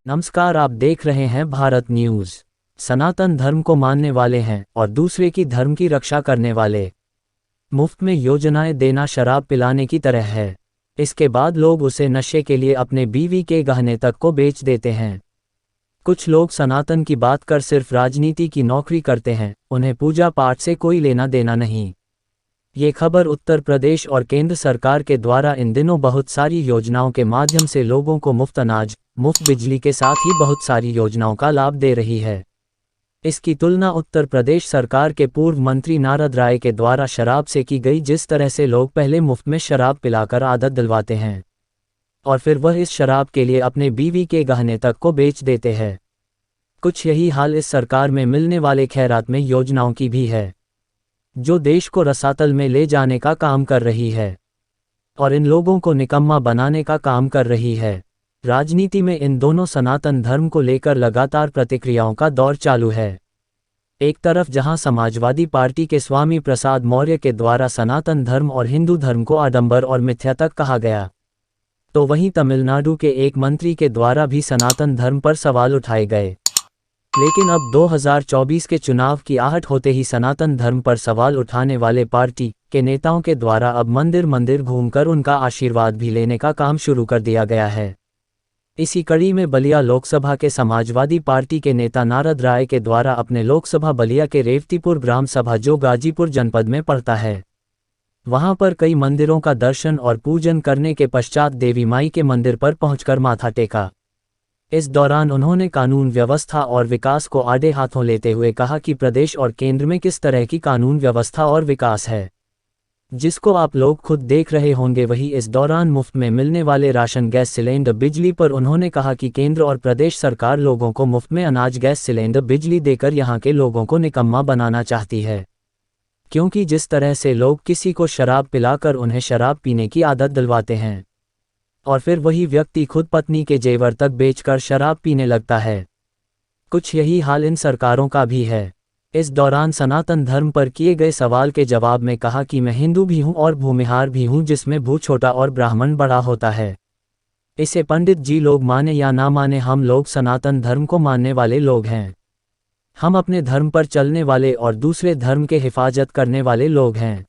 नमस्कार, आप देख रहे हैं भारत न्यूज। सनातन धर्म को मानने वाले हैं और दूसरे की धर्म की रक्षा करने वाले। मुफ्त में योजनाएं देना शराब पिलाने की तरह है। इसके बाद लोग उसे नशे के लिए अपने बीवी के गहने तक को बेच देते हैं। कुछ लोग सनातन की बात कर सिर्फ राजनीति की नौकरी करते हैं, उन्हें पूजा पाठ से कोई लेना देना नहीं। ये खबर उत्तर प्रदेश और केंद्र सरकार के द्वारा इन दिनों बहुत सारी योजनाओं के माध्यम से लोगों को मुफ्त अनाज, मुफ्त बिजली के साथ ही बहुत सारी योजनाओं का लाभ दे रही है। इसकी तुलना उत्तर प्रदेश सरकार के पूर्व मंत्री नारद राय के द्वारा शराब से की गई, जिस तरह से लोग पहले मुफ्त में शराब पिलाकर आदत दिलवाते हैं और फिर वह इस शराब के लिए अपने बीवी के गहने तक को बेच देते हैं। कुछ यही हाल इस सरकार में मिलने वाले खैरात में योजनाओं की भी है, जो देश को रसातल में ले जाने का काम कर रही है और इन लोगों को निकम्मा बनाने का काम कर रही है। राजनीति में इन दोनों सनातन धर्म को लेकर लगातार प्रतिक्रियाओं का दौर चालू है। एक तरफ जहां समाजवादी पार्टी के स्वामी प्रसाद मौर्य के द्वारा सनातन धर्म और हिंदू धर्म को आडंबर और मिथ्या तक कहा गया, तो वहीं तमिलनाडु के एक मंत्री के द्वारा भी सनातन धर्म पर सवाल उठाए गए। लेकिन अब 2024 के चुनाव की आहट होते ही सनातन धर्म पर सवाल उठाने वाले पार्टी के नेताओं के द्वारा अब मंदिर मंदिर घूमकर उनका आशीर्वाद भी लेने का काम शुरू कर दिया गया है। इसी कड़ी में बलिया लोकसभा के समाजवादी पार्टी के नेता नारद राय के द्वारा अपने लोकसभा बलिया के रेवतीपुर ग्राम सभा, जो गाजीपुर जनपद में पड़ता है, वहां पर कई मंदिरों का दर्शन और पूजन करने के पश्चात देवी माई के मंदिर पर पहुंचकर माथा टेका। इस दौरान उन्होंने कानून व्यवस्था और विकास को आड़े हाथों लेते हुए कहा कि प्रदेश और केंद्र में किस तरह की कानून व्यवस्था और विकास है, जिसको आप लोग खुद देख रहे होंगे। वही इस दौरान मुफ्त में मिलने वाले राशन, गैस सिलेंडर, बिजली पर उन्होंने कहा कि केंद्र और प्रदेश सरकार लोगों को मुफ्त में अनाज, गैस सिलेंडर, बिजली देकर यहाँ के लोगों को निकम्मा बनाना चाहती है, क्योंकि जिस तरह से लोग किसी को शराब पिलाकर उन्हें शराब पीने की आदत दिलवाते हैं और फिर वही व्यक्ति खुद पत्नी के जेवर तक बेचकर शराब पीने लगता है, कुछ यही हाल इन सरकारों का भी है। इस दौरान सनातन धर्म पर किए गए सवाल के जवाब में कहा कि मैं हिंदू भी हूं और भूमिहार भी हूं, जिसमें भू छोटा और ब्राह्मण बड़ा होता है। इसे पंडित जी लोग माने या ना माने, हम लोग सनातन धर्म को मानने वाले लोग हैं। हम अपने धर्म पर चलने वाले और दूसरे धर्म के हिफाजत करने वाले लोग हैं।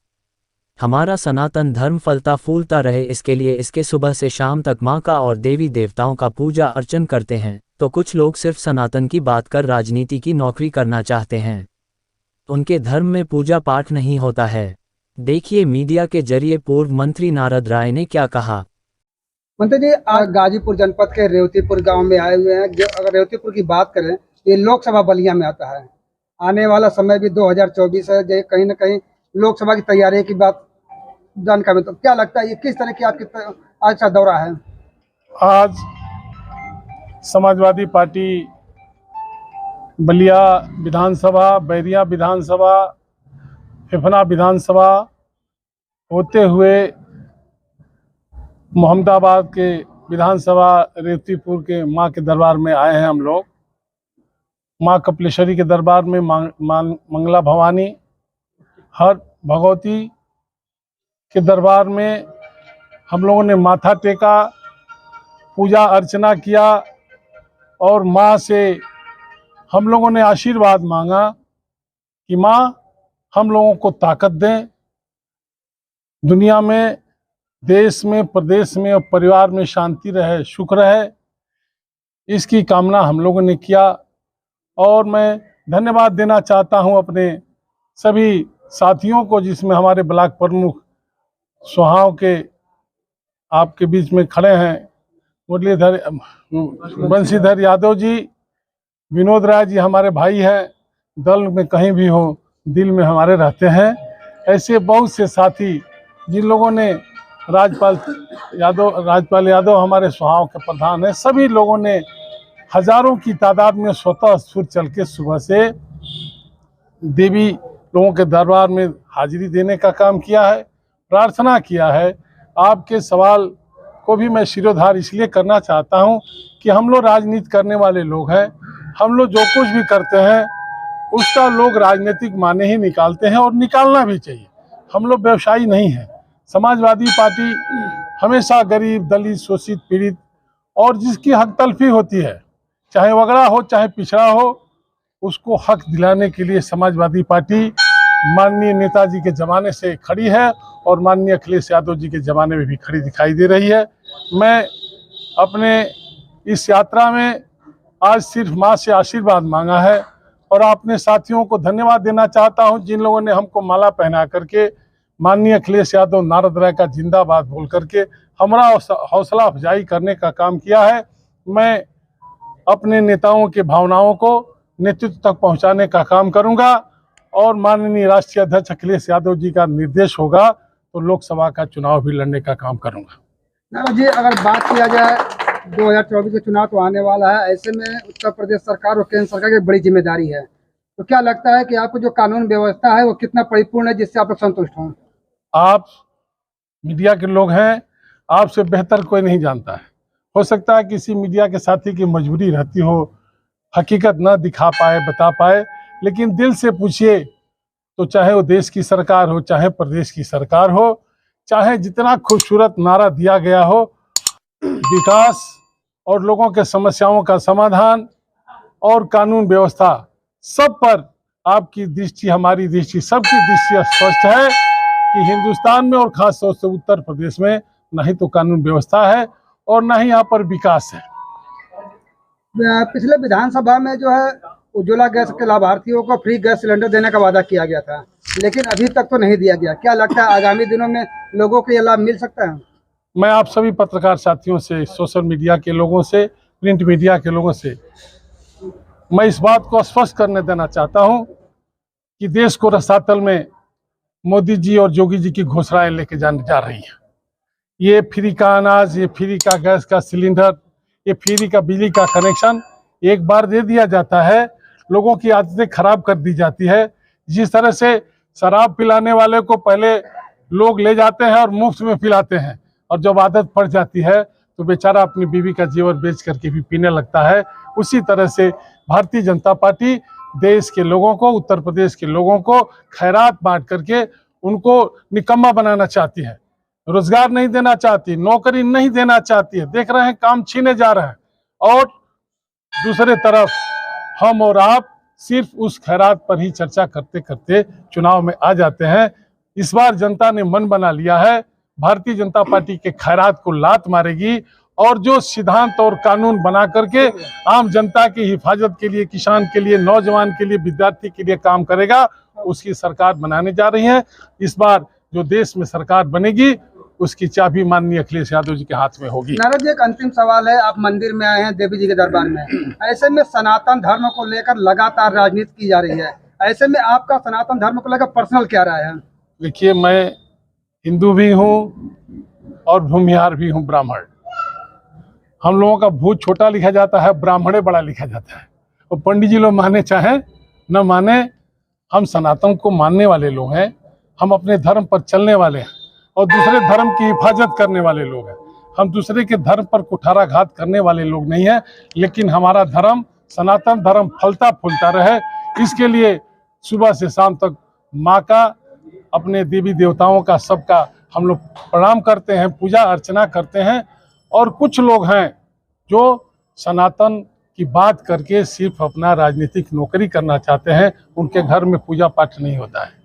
हमारा सनातन धर्म फलता फूलता रहे, इसके लिए इसके सुबह से शाम तक माँ का और देवी देवताओं का पूजा अर्चन करते हैं। तो कुछ लोग सिर्फ सनातन की बात कर राजनीति की नौकरी करना चाहते हैं, उनके धर्म में पूजा पाठ नहीं होता है। देखिए मीडिया के जरिए पूर्व मंत्री नारद राय ने क्या कहा। मंत्री जी, आज गाजीपुर जनपद के रेवतीपुर गांव में आए हुए हैं। अगर रेवतीपुर की बात करें, ये लोकसभा बलिया में आता है। आने वाला समय भी 2024 है, जो कहीं न कहीं लोकसभा की तैयारी की बात जानकारी, तो क्या लगता है ये किस तरह की आपकी आज का दौरा है? आज समाजवादी पार्टी बलिया विधानसभा, बैरिया विधानसभा, फिफना विधानसभा होते हुए मोहम्मदाबाद के विधानसभा रेवतीपुर के माँ के दरबार में आए हैं। हम लोग माँ कपिलेश्वरी के दरबार में मंगला भवानी, हर भगवती के दरबार में हम लोगों ने माथा टेका, पूजा अर्चना किया और माँ से हम लोगों ने आशीर्वाद मांगा कि माँ हम लोगों को ताकत दें, दुनिया में, देश में, प्रदेश में और परिवार में शांति रहे, सुख रहे, इसकी कामना हम लोगों ने किया। और मैं धन्यवाद देना चाहता हूं अपने सभी साथियों को, जिसमें हमारे ब्लॉक प्रमुख सुहाव के आपके बीच में खड़े हैं, मुरलीधर बंशीधर यादव जी, विनोद राय जी हमारे भाई हैं, दल में कहीं भी हो दिल में हमारे रहते हैं। ऐसे बहुत से साथी जिन लोगों ने, राजपाल यादव हमारे सुहाव के प्रधान हैं, सभी लोगों ने हजारों की तादाद में स्वतः स्फूर्त चल के सुबह से देवी लोगों के दरबार में हाजिरी देने का काम किया है, प्रार्थना किया है। आपके सवाल को भी मैं शिरोधार इसलिए करना चाहता हूं कि हम लोग राजनीति करने वाले लोग हैं। हम लोग जो कुछ भी करते हैं उसका लोग राजनीतिक माने ही निकालते हैं और निकालना भी चाहिए। हम लोग व्यवसायी नहीं हैं। समाजवादी पार्टी हमेशा गरीब, दलित, शोषित, पीड़ित और जिसकी हक तलफी होती है चाहे वगड़ा हो चाहे पिछड़ा हो, उसको हक दिलाने के लिए समाजवादी पार्टी माननीय नेताजी के ज़माने से खड़ी है और माननीय अखिलेश यादव जी के ज़माने में भी खड़ी दिखाई दे रही है। मैं अपने इस यात्रा में आज सिर्फ माँ से आशीर्वाद मांगा है और अपने साथियों को धन्यवाद देना चाहता हूं, जिन लोगों ने हमको माला पहना करके माननीय अखिलेश यादव नारद राय का जिंदाबाद बोल करके हमारा हौसला अफजाई करने का काम किया है। मैं अपने नेताओं के भावनाओं को नेतृत्व तक पहुंचाने का काम करूंगा और माननीय राष्ट्रीय अध्यक्ष अखिलेश यादव जी का निर्देश होगा तो लोकसभा का चुनाव भी लड़ने का काम करूंगा। नारायण जी, अगर बात किया जाए 2024 का चुनाव तो आने वाला है, ऐसे में उत्तर प्रदेश सरकार और केंद्र सरकार की बड़ी जिम्मेदारी है, तो क्या लगता है कि आपको जो कानून व्यवस्था है वो कितना परिपूर्ण है जिससे आप लोग संतुष्ट हों? आप मीडिया के लोग हैं, आपसे बेहतर कोई नहीं जानता है। हो सकता है किसी मीडिया के साथी की मजबूरी रहती हो, हकीकत न दिखा पाए, बता पाए, लेकिन दिल से पूछिए तो चाहे वो देश की सरकार हो, चाहे प्रदेश की सरकार हो, चाहे जितना खूबसूरत नारा दिया गया हो, विकास और लोगों के समस्याओं का समाधान और कानून व्यवस्था, सब पर आपकी दृष्टि, हमारी दृष्टि, सबकी दृष्टि स्पष्ट है कि हिंदुस्तान में और खास तौर से उत्तर प्रदेश में न ही तो कानून व्यवस्था है और न ही यहाँ पर विकास है। पिछले विधानसभा में जो है उज्ज्वला गैस के लाभार्थियों को फ्री गैस सिलेंडर देने का वादा किया गया था, लेकिन अभी तक तो नहीं दिया गया। क्या लगता है आगामी दिनों में लोगों को यह लाभ मिल सकता है? मैं आप सभी पत्रकार साथियों से, सोशल मीडिया के लोगों से, प्रिंट मीडिया के लोगों से मैं इस बात को स्पष्ट करने देना चाहता हूं कि देश को रसातल में मोदी जी और योगी जी की घोषणाएं लेके जाने जा रही हैं। ये फ्री का अनाज, ये फ्री का गैस का सिलेंडर, ये फ्री का बिजली का कनेक्शन एक बार दे दिया जाता है, लोगों की आदतें खराब कर दी जाती है। जिस तरह से शराब पिलाने वाले को पहले लोग ले जाते हैं और मुफ्त में पिलाते हैं, और जब आदत पड़ जाती है तो बेचारा अपनी बीवी का जेवर बेच करके भी पीने लगता है, उसी तरह से भारतीय जनता पार्टी देश के लोगों को, उत्तर प्रदेश के लोगों को खैरात बांट करके उनको निकम्मा बनाना चाहती है, रोजगार नहीं देना चाहती, नौकरी नहीं देना चाहती है। देख रहे हैं काम छीने जा रहे हैं, और दूसरे तरफ हम और आप सिर्फ उस खैरात पर ही चर्चा करते करते चुनाव में आ जाते हैं। इस बार जनता ने मन बना लिया है, भारतीय जनता पार्टी के खैरात को लात मारेगी और जो सिद्धांत और कानून बना करके आम जनता की हिफाजत के लिए, किसान के लिए, नौजवान के लिए, विद्यार्थी के लिए काम करेगा, उसकी सरकार बनाने जा रही है। इस बार जो देश में सरकार बनेगी उसकी चाबी माननीय अखिलेश यादव जी के हाथ में होगी। नारद जी, एक अंतिम सवाल है, आप मंदिर में आए हैं देवी जी के दरबार में, ऐसे में सनातन धर्म को लेकर लगातार राजनीति की जा रही है, ऐसे में आपका सनातन धर्म को लेकर पर्सनल क्या राय है? देखिए, मैं हिंदू भी हूँ और भूमिहार भी हूँ, ब्राह्मण। हम लोगों का भूत छोटा लिखा जाता है, ब्राह्मणे बड़ा लिखा जाता है। और पंडित जी लोग माने चाहे न माने, हम सनातन को मानने वाले लोग हैं, हम अपने धर्म पर चलने वाले हैं और दूसरे धर्म की हिफाजत करने वाले लोग हैं। हम दूसरे के धर्म पर कुठाराघात करने वाले लोग नहीं हैं, लेकिन हमारा धर्म, सनातन धर्म फलता फूलता रहे, इसके लिए सुबह से शाम तक माँ का, अपने देवी देवताओं का, सबका हम लोग प्रणाम करते हैं, पूजा अर्चना करते हैं। और कुछ लोग हैं जो सनातन की बात करके सिर्फ अपना राजनीतिक नौकरी करना चाहते हैं, उनके घर में पूजा पाठ नहीं होता है।